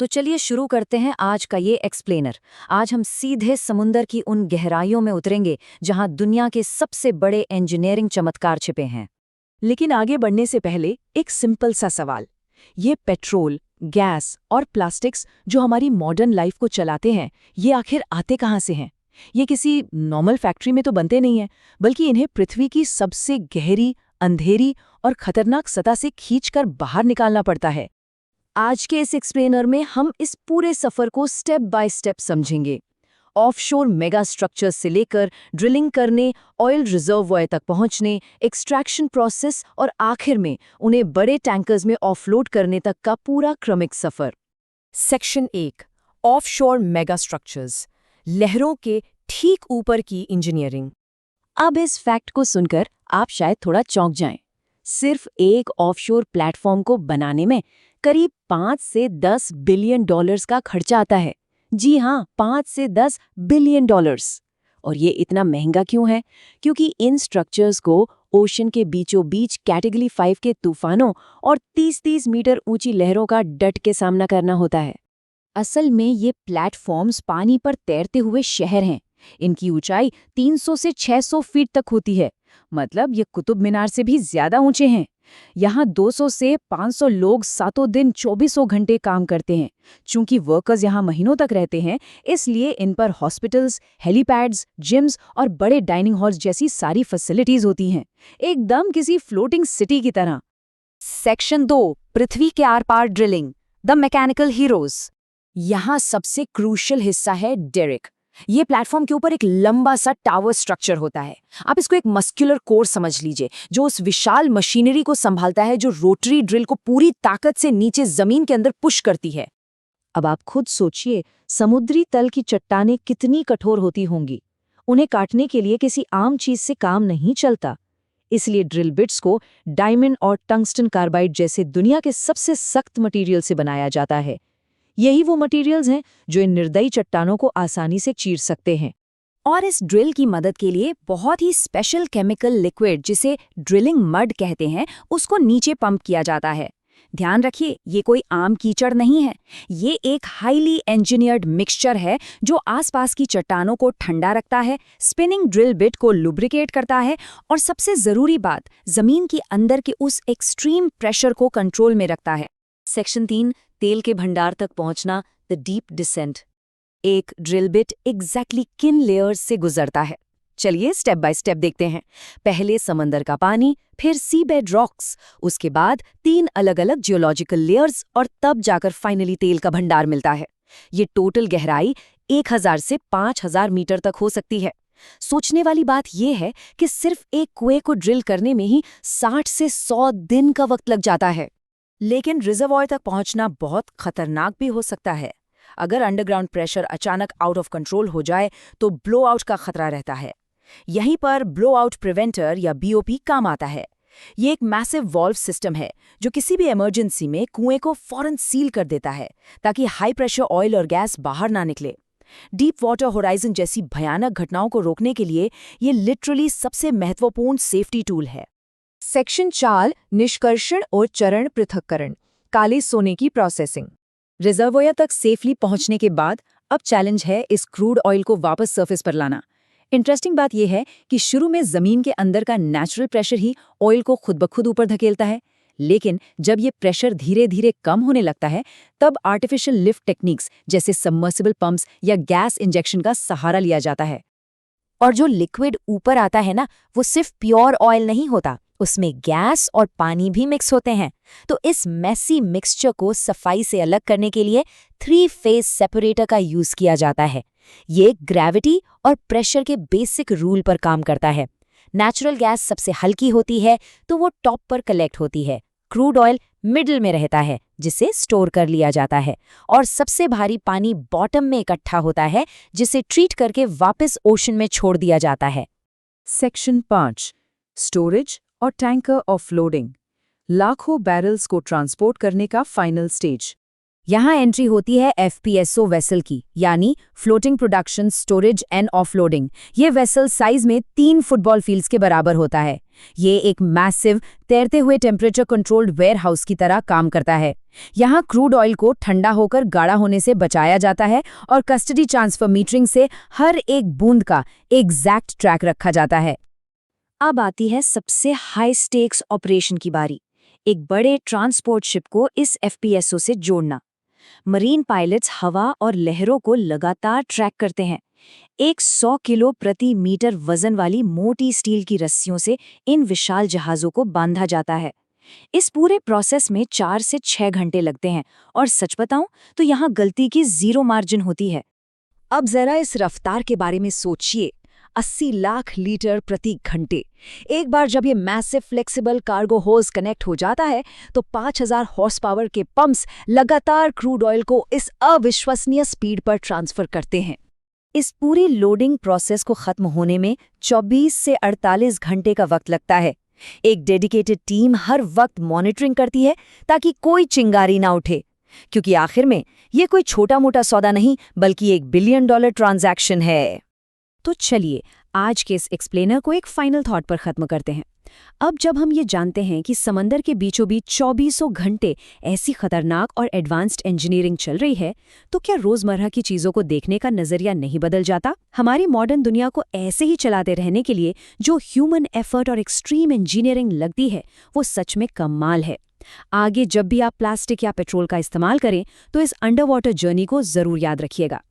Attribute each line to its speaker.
Speaker 1: तो चलिए शुरू करते हैं आज का ये एक्सप्लेनर। आज हम सीधे समुंदर की उन गहराइयों में उतरेंगे जहां दुनिया के सबसे बड़े इंजीनियरिंग चमत्कार छिपे हैं।
Speaker 2: लेकिन आगे बढ़ने से पहले एक सिंपल सा सवाल। ये पेट्रोल, गैस और प्लास्टिक्स जो हमारी मॉडर्न लाइफ को चलाते हैं, ये आखिर आते कहाँ से हैं? ये किसी नॉर्मल फैक्ट्री में तो बनते नहीं हैं, बल्कि इन्हें पृथ्वी की सबसे गहरी, अंधेरी और खतरनाक सतह से खींचकर बाहर निकालना पड़ता है।
Speaker 1: आज के इस एक्सप्लेनर में हम इस पूरे सफर को स्टेप बाय स्टेप समझेंगे। ऑफशोर मेगा स्ट्रक्चर्स से लेकर ड्रिलिंग करने, ऑयल रिजर्वॉयर तक पहुंचने, एक्सट्रैक्शन प्रोसेस और आखिर में उन्हें बड़े टैंकर्स में ऑफलोड करने तक का पूरा क्रमिक सफर।
Speaker 2: सेक्शन 1, ऑफशोर मेगा स्ट्रक्चर्स, लहरों के ठीक ऊपर की इंजीनियरिंग।
Speaker 1: अब इस फैक्ट को सुनकर आप शायद थोड़ा चौंक जाएं। सिर्फ एक ऑफशोर प्लेटफॉर्म को बनाने में करीब 5 से 10 बिलियन डॉलर्स का खर्चा आता है। जी हाँ, 5 से 10 बिलियन डॉलर्स। और ये इतना महंगा क्यों है? क्योंकि इन स्ट्रक्चर्स को ओशन के बीचों बीच कैटेगरी 5 के तूफानों और 30-30 मीटर ऊंची लहरों का डट के सामना करना होता है। असल में ये प्लेटफॉर्म्स पानी पर तैरते हुए शहर हैं। इनकी ऊंचाई 300 से 600 फीट तक होती है, मतलब ये कुतुब मीनार से भी ज्यादा ऊंचे हैं। यहाँ 200 से 500 लोग सातों दिन 24 घंटे काम करते हैं। चूंकि वर्कर्स यहाँ महीनों तक रहते हैं, इसलिए इन पर हॉस्पिटल्स, हेलीपैड्स, जिम्स और बड़े डाइनिंग हॉल्स जैसी सारी फैसिलिटीज होती हैं, एकदम किसी फ्लोटिंग सिटी की तरह।
Speaker 2: सेक्शन 2, पृथ्वी के आर पार ड्रिलिंग, द मैकेनिकल हीरोज। यहाँ सबसे क्रूशियल हिस्सा है डेरिक। ये प्लेटफॉर्म के ऊपर एक लंबा सा टावर स्ट्रक्चर होता है। आप इसको एक मस्कुलर कोर समझ लीजिए, जो उस विशाल मशीनरी को संभालता है जो रोटरी ड्रिल को पूरी ताकत से नीचे जमीन के अंदर पुश करती है।
Speaker 1: अब आप खुद सोचिए, समुद्री तल की चट्टानें कितनी कठोर होती होंगी। उन्हें काटने के लिए किसी आम चीज से काम नहीं चलता। इसलिए ड्रिल बिट्स को डायमंड और टंगस्टन कार्बाइड जैसे दुनिया के सबसे सख्त मटेरियल से बनाया जाता है। यही वो मटेरियल्स हैं जो इन निर्दयी चट्टानों को आसानी से चीर सकते हैं।
Speaker 2: और इस ड्रिल की मदद के लिए बहुत ही स्पेशल केमिकल लिक्विड, जिसे ड्रिलिंग मड कहते हैं, उसको नीचे पंप किया जाता है। ध्यान रखिए, ये कोई आम कीचड़ नहीं है। ये एक हाईली इंजीनियर्ड मिक्सचर है जो आसपास की चट्टानों को ठंडा रखता है, स्पिनिंग ड्रिल बिट को लुब्रिकेट करता है और सबसे जरूरी बात, जमीन के अंदर के उस एक्सट्रीम प्रेशर को कंट्रोल में रखता है।
Speaker 1: सेक्शन 3, तेल के भंडार तक पहुंचना, द डीप डिसेंट। एक ड्रिल बिट एग्जैक्टली किन लेयर्स से गुजरता है? चलिए स्टेप बाय स्टेप देखते हैं। पहले समंदर का पानी, फिर सीबेड रॉक्स, उसके बाद 3 अलग-अलग जियोलॉजिकल लेयर्स और तब जाकर फाइनली तेल का भंडार मिलता है। ये टोटल गहराई 1000 से 5000 मीटर तक हो सकती है। सोचने वाली बात यह है कि सिर्फ एक कुएं को ड्रिल करने में ही 60 से 100 दिन का वक्त लग जाता है।
Speaker 2: लेकिन रिजर्वॉयर तक पहुंचना बहुत खतरनाक भी हो सकता है। अगर अंडरग्राउंड प्रेशर अचानक आउट ऑफ कंट्रोल हो जाए तो ब्लो आउट का खतरा रहता है। यहीं पर ब्लो आउट प्रिवेंटर या बीओपी काम आता है। ये एक मैसिव वॉल्व सिस्टम है जो किसी भी इमरजेंसी में कुएं को फौरन सील कर देता है ताकि हाई प्रेशर ऑयल और गैस बाहर ना निकले। डीप वाटर होराइजन जैसी भयानक घटनाओं को रोकने के लिए ये लिटरली सबसे महत्वपूर्ण सेफ्टी टूल है।
Speaker 1: सेक्शन 4, निष्कर्षण और चरण पृथक्करण, काले सोने की प्रोसेसिंग। रिजर्वॉयर तक सेफली पहुंचने के बाद अब चैलेंज है इस क्रूड ऑयल को वापस सरफेस पर लाना। इंटरेस्टिंग बात यह है कि शुरू में जमीन के अंदर का नेचुरल प्रेशर ही ऑयल को खुद ब खुद ऊपर धकेलता है, लेकिन जब ये प्रेशर धीरे धीरे कम होने लगता है, तब आर्टिफिशियल लिफ्ट टेक्निक्स जैसे सबमर्सिबल पंप्स या गैस इंजेक्शन का सहारा लिया जाता है।
Speaker 2: और जो लिक्विड ऊपर आता है ना, वो सिर्फ प्योर ऑयल नहीं होता, उसमें गैस और पानी भी मिक्स होते हैं। तो इस मैसी मिक्सचर को सफाई से अलग करने के लिए 3 फेज सेपरेटर का यूज किया जाता है। ये ग्रेविटी और प्रेशर के बेसिक रूल पर काम करता है। नेचुरल गैस सबसे हल्की होती है तो वो टॉप पर कलेक्ट होती है। क्रूड ऑयल मिडिल में रहता है जिसे स्टोर कर लिया जाता है, और सबसे भारी पानी बॉटम में इकट्ठा होता है जिसे ट्रीट करके वापस ओशन में छोड़ दिया जाता है।
Speaker 1: सेक्शन 5, स्टोरेज और टैंकर ऑफलोडिंग, लाखों बैरल्स को ट्रांसपोर्ट करने का फाइनल स्टेज।
Speaker 2: यहाँ एंट्री होती है एफपीएसओ वेसल की, यानी floating production, storage and offloading. ये वेसल साइज में 3 फुटबॉल फील्ड्स के बराबर होता है। ये एक मैसिव तैरते हुए टेम्परेचर कंट्रोल्ड वेयरहाउस की तरह काम करता है। यहाँ क्रूड ऑयल को ठंडा होकर गाढ़ा होने से बचाया जाता है और कस्टडी ट्रांसफर मीटरिंग से हर एक बूंद का एग्जैक्ट ट्रैक रखा जाता है।
Speaker 1: अब आती है सबसे हाई स्टेक्स ऑपरेशन की बारी, एक बड़े ट्रांसपोर्ट शिप को इस एफपीएसओ से जोड़ना। मरीन पायलट्स हवा और लहरों को लगातार ट्रैक करते हैं। 100 किलो प्रति मीटर वजन वाली मोटी स्टील की रस्सियों से इन विशाल जहाज़ों को बांधा जाता है। इस पूरे प्रोसेस में 4 से 6 घंटे लगते हैं और सच बताऊं तो यहाँ गलती की 0 मार्जिन होती है।
Speaker 2: अब जरा इस रफ्तार के बारे में सोचिए, 80 लाख लीटर प्रति घंटे। एक बार जब ये मैसिव फ्लेक्सिबल कार्गो होज कनेक्ट हो जाता है तो 5000 हॉर्स पावर के पंप्स लगातार क्रूड ऑयल को इस अविश्वसनीय स्पीड पर ट्रांसफर करते हैं। इस पूरी लोडिंग प्रोसेस को खत्म होने में 24 से 48 घंटे का वक्त लगता है। एक डेडिकेटेड टीम हर वक्त मॉनिटरिंग करती है ताकि कोई चिंगारी ना उठे, क्योंकि आखिर में ये कोई छोटा मोटा सौदा नहीं बल्कि $1 बिलियन ट्रांजैक्शन है। तो चलिए आज के इस एक्सप्लेनर को एक फाइनल थॉट पर खत्म करते हैं। अब जब हम ये जानते हैं कि समंदर के बीचों बीच 2400 घंटे ऐसी खतरनाक और एडवांस्ड इंजीनियरिंग चल रही है, तो क्या रोजमर्रा की चीजों को देखने का नजरिया नहीं बदल जाता? हमारी मॉडर्न दुनिया को ऐसे ही चलाते रहने के लिए जो ह्यूमन एफर्ट और एक्सट्रीम इंजीनियरिंग लगती है, वो सच में कमाल है। आगे जब भी आप प्लास्टिक या पेट्रोल का इस्तेमाल करें तो इस अंडर वाटर जर्नी को जरूर याद रखिएगा।